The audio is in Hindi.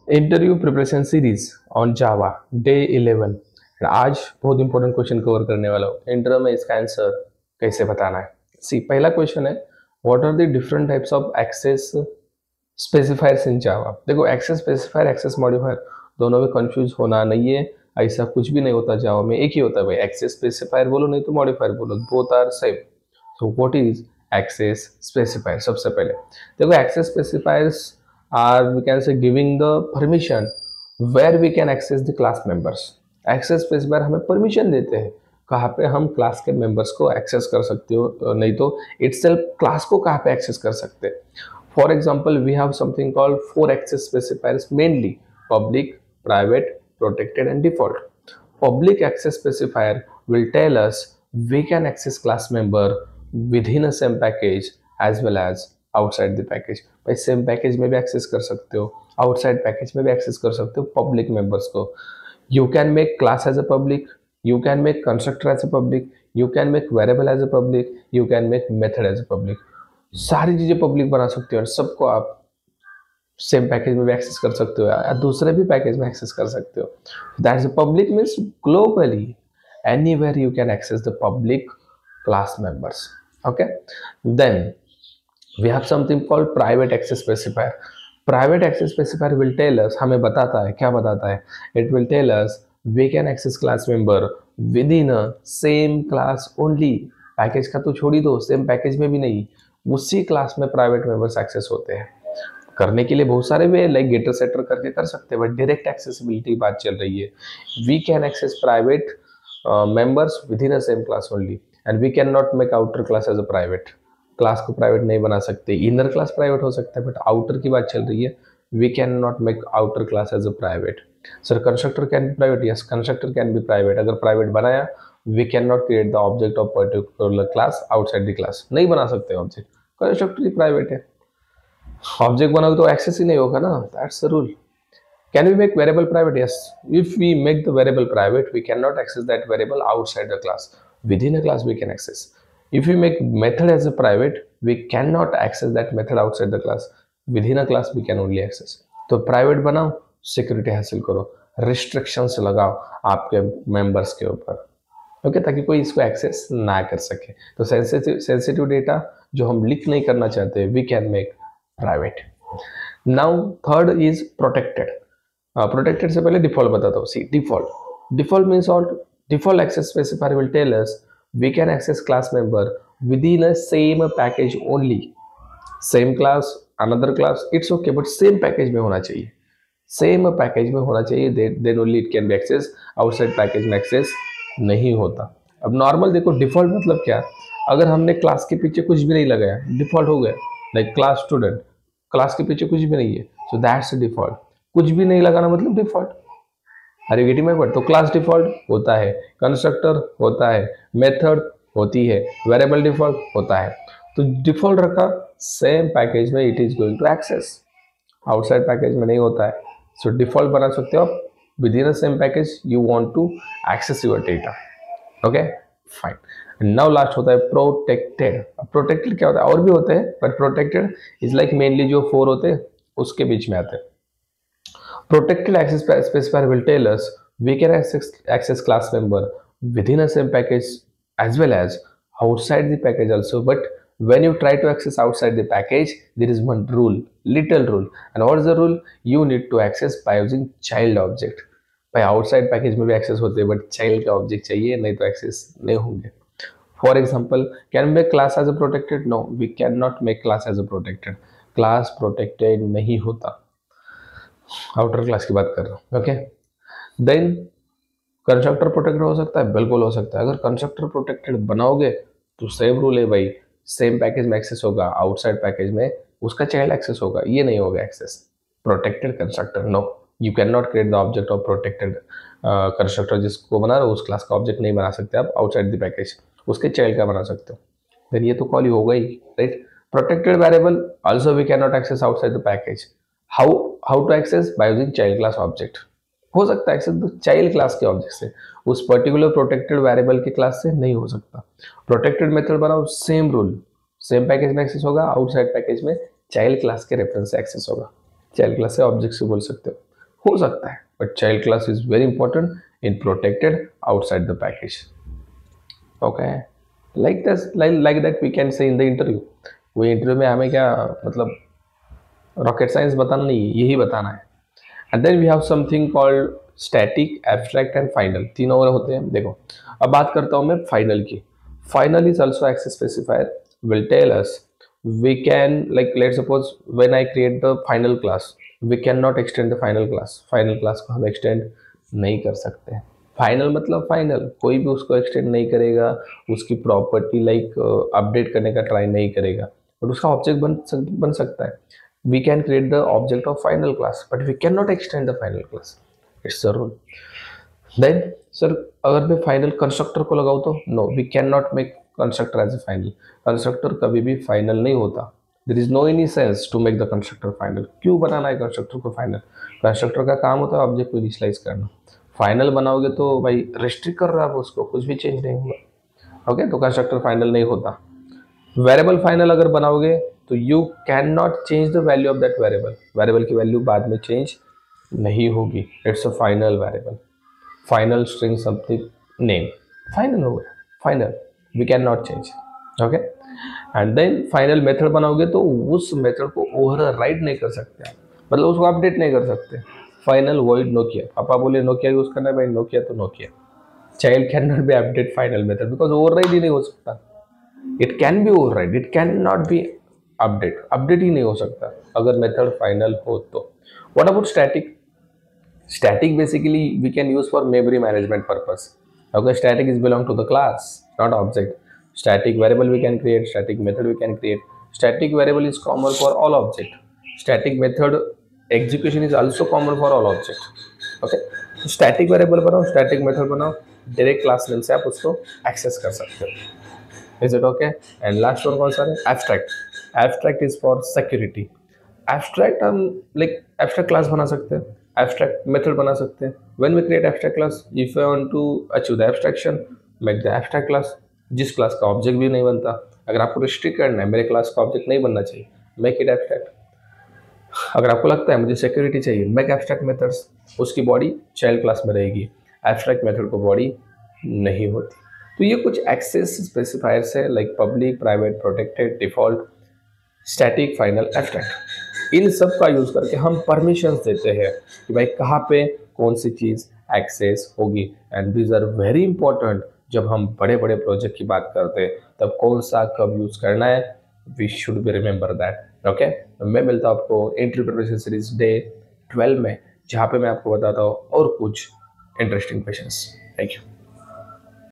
Interview preparation series on Java day 11। आज बहुत इंपॉर्टेंट क्वेश्चन कवर करने वाला हूँ। इंटरव्यू में इसका आंसर कैसे बताना है। सी, पहला क्वेश्चन है, what are the different types of access specifiers in Java. देखो, एक्सेस स्पेसिफायर, एक्सेस मॉडिफायर दोनों में कंफ्यूज होना नहीं है। ऐसा कुछ भी नहीं होता जावा में, एक ही होता है भाई। एक्सेस स्पेसिफायर बोलो, नहीं तो मॉडिफायर बोलो, both are same. So what is access specifier? सबसे पहले देखो, access specifiers are, we can say, giving the permission where we can access the class members। Access specifier हमें परमिशन देते हैं कहाँ पे हम क्लास के मेंबर्स को एक्सेस कर सकते हो, नहीं तो इटसेल्फ क्लास को कहाँ पे एक्सेस कर सकते हैं। For example, we have something called 4 access specifiers, mainly public, private, protected and default. Public access specifier will tell us we can access class member within a same package as well as outside the package. भाई, सेम पैकेज में भी एक्सेस कर सकते हो, आउटसाइड पैकेज में भी एक्सेस कर सकते हो पब्लिक मेंबर्स को। You can make class as a public, you can make constructor as a public, you can make variable as a public, you can make method as a public. सारी चीजें पब्लिक बना सकते हो और सबको आप सेम पैकेज में भी एक्सेस कर सकते हो या दूसरे भी पैकेज में एक्सेस कर सकते हो। That's a public means globally anywhere you can access the public class members। okay, then we have something called private access specifier। private access specifier will tell us, हमें बताता है, क्या बताता है, it will tell us we can access class member within a same class only। Package का तो छोड़ ही दो, सेम पैकेज में भी नहीं, उसी क्लास में प्राइवेट मेंबर्स एक्सेस होते हैं। करने के लिए बहुत सारे वे, लाइक गेटर सेटर करके कर सकते हैं, बट डायरेक्ट एक्सेसिबिलिटी बात चल रही है। We can access private members within a same class only, and we can not make outer class as a private. Class को प्राइवेट नहीं बना सकते, इनर क्लास प्राइवेट हो सकता है, बट आउटर की बात चल रही है। We can not make outer class as a private. Sir, constructor can be private, yes, constructor can be private. अगर प्राइवेट बनाया, we can not create the object of particular class outside the class. नहीं बना सकते ऑब्जेक्ट, कंस्ट्रक्टर ही प्राइवेट है। ऑब्जेक्ट बनाओगे तो एक्सेस ही नहीं होगा ना, that's the rule. Can we make variable private? Yes. If we make the variable private, we cannot access that variable outside the class. Within a class, we can access. If we make method as a private, we cannot access that method outside the class. Within a class, we can only access. तो private बनाओ, security हासिल करो, restrictions लगाओ आपके members के ऊपर, ओके, ताकि कोई इसको एक्सेस ना कर सके। तो सेंसिटिव डेटा जो हम लीक नहीं करना चाहते, we can make private. Now third is protected. Protected से पहले डिफॉल्ट बताता हूँ। See, default means all default access specifier will tell us we can access class member within a same package only. Same class, another class, it's okay, but same package में होना चाहिए, सेम पैकेज में होना चाहिए, then only it can be access. Outside package में एक्सेस नहीं होता। अब नॉर्मल देखो, डिफॉल्ट मतलब क्या? अगर हमने क्लास के पीछे कुछ भी नहीं लगाया, डिफॉल्ट हो गया। लाइक क्लास स्टूडेंट, क्लास के पीछे कुछ भी नहीं है, सो दैट्स डिफॉल्ट। कुछ भी नहीं लगाना मतलब default. Are you getting my point? तो क्लास डिफॉल्ट होता है, कंस्ट्रक्टर होता है, मेथड होती है, वेरिएबल डिफॉल्ट होता है। तो डिफॉल्ट रखा, सेम पैकेज में it is going to access, outside package में नहीं होता है। सो डिफॉल्ट बना सकते हो आप, within a same package you want to access your data. Okay, fine. Now last होता है प्रोटेक्टेड। प्रोटेक्टेड क्या होता है? और भी होते हैं, but protected is like mainly जो 4 होते हैं उसके बीच में आते हैं। Protected access specifier will tell us we can access class member within a same package as well as outside the package also. But when you try to access outside the package, there is one rule, little rule. And what is the rule? You need to access by using child object. भाई, आउटसाइड पैकेज में भी एक्सेस होते हैं, बट चाइल्ड का ऑब्जेक्ट चाहिए, नहीं तो एक्सेस नहीं होंगे। For example, can make class as a protected? No, we can not make class as a protected. Class protected नहीं होता, आउटर क्लास की बात कर रहा हूँ। ओके, देन कंस्ट्रक्टर प्रोटेक्टेड हो सकता है, बिल्कुल हो सकता है। अगर कंस्ट्रक्टर प्रोटेक्टेड बनाओगे तो सेम रूल है भाई, सेम पैकेज में एक्सेस होगा, आउटसाइड पैकेज में उसका चाइल्ड एक्सेस होगा, ये नहीं होगा access. Protected constructor, no, you can not create the object of protected constructor. जिसको बना रहे हो उस क्लास का ऑब्जेक्ट नहीं बना सकते आप आउटसाइड द पैकेज, उसके चाइल्ड का बना सकते हो। देन ये तो कॉल ही होगा ही, right. Protected variable also we can not access outside the package. How to access? By using child class object. हो सकता है एक्सेस चाइल्ड क्लास के ऑब्जेक्ट से, उस पर्टिकुलर प्रोटेक्टेड वेरिएबल के क्लास से नहीं हो सकता। प्रोटेक्टेड मेथड बनाओ, सेम रूल, सेम पैकेज में एक्सेस होगा, आउटसाइड पैकेज में चाइल्ड क्लास के रेफरेंस से एक्सेस होगा। चाइल्ड क्लास से ऑब्जेक्ट से बोल सकते हो। हो सकता है, but child class is very important in protected outside the package. Okay, like this, like that we can say in the interview. वो इंटरव्यू में हमें क्या मतलब रॉकेट साइंस बताना नहीं, यही बताना है. And then we have something called static, abstract and final. तीनों और होते हैं. देखो अब बात करता हूँ मैं फाइनल की. Final is also access specifier will tell us we can, like let's suppose when I create the final class, we cannot extend the final class. final class को हम extend नहीं कर सकते. फाइनल मतलब फाइनल, कोई भी उसको एक्सटेंड नहीं करेगा, उसकी प्रॉपर्टी लाइक अपडेट करने का ट्राई नहीं करेगा, बट उसका ऑब्जेक्ट बन सकता है. We can create the object of final class but we can not extend the final class. It's the rule. Then sir अगर मैं फाइनल कंस्ट्रक्टर को लगाऊँ तो no, we can not make constructor as a final. Constructor कभी भी फाइनल नहीं होता. There is no any sense to make the constructor final. क्यों बनाना है कंस्ट्रक्टर को फाइनल? कंस्ट्रक्टर का काम होता है ऑब्जेक्ट को इनिशियलाइज करना. फाइनल बनाओगे तो भाई रिस्ट्रिक्ट कर रहा है आप उसको, कुछ भी चेंज नहीं होगा. ओके, तो कंस्ट्रक्टर फाइनल नहीं होता. वेरिएबल फाइनल अगर बनाओगे तो you can not change the value of that variable. Variable की वैल्यू बाद में चेंज नहीं होगी. It's a final variable. Final string something name, final हो गया, final, we can not change. Okay, and then final method बनाओगे तो उस मेथड को ओवरराइड नहीं कर सकते, मतलब उसको अपडेट नहीं कर सकते. फाइनल वॉइड नोकिया, पापा बोले नोकिया यूज करना है भाई, नोकिया तो Nokia. Child can not be update final method because override ही नहीं हो सकता. It can be override, it can not be update. Update ही नहीं हो सकता अगर मेथड फाइनल हो तो. What about static? Static basically we can use for memory management purpose. Okay, static is belong to the class, not object. Static variable we can create, static method we can create. Static variable is common for all object. Static method execution is also common for all object. Okay, तो static variable बनाओ, static method बनाओ, direct class name से आप उसको access कर सकते हो. Is it okay? And last one कौन सा है? Abstract. Abstract is for security. Abstract हम लाइक एब्स्ट्रैक्ट क्लास बना सकते हैं, एब्स्ट्रैक्ट मेथड बना सकते हैं. When we create abstract class, if I want to achieve the abstraction, make the abstract class. जिस क्लास का ऑब्जेक्ट भी नहीं बनता, अगर आपको रिस्ट्रिक्ट करना है मेरे क्लास का ऑब्जेक्ट नहीं बनना चाहिए, मेक इट एब्स्ट्रैक्ट. अगर आपको लगता है मुझे सिक्योरिटी चाहिए, मेक एब्स्ट्रैक्ट मेथड्स. उसकी बॉडी चाइल्ड क्लास में रहेगी, एब्स्ट्रैक्ट मेथड को बॉडी नहीं होती. तो ये कुछ एक्सेस स्पेसिफायर्स है like public, private, protected, default, static, final, abstract. इन सब का यूज करके हम परमिशंस देते हैं कि भाई कहाँ पे कौन सी चीज एक्सेस होगी. And these are very important. जब हम बड़े बड़े प्रोजेक्ट की बात करते हैं तब कौन सा कब यूज करना है, we should be remember that. Okay, मैं मिलता हूँ आपको इंटरव्यू प्रिपरेशन सीरीज डे 12 में, जहाँ पे मैं आपको बताता हूँ और कुछ इंटरेस्टिंग क्वेश्चंस. Thank you.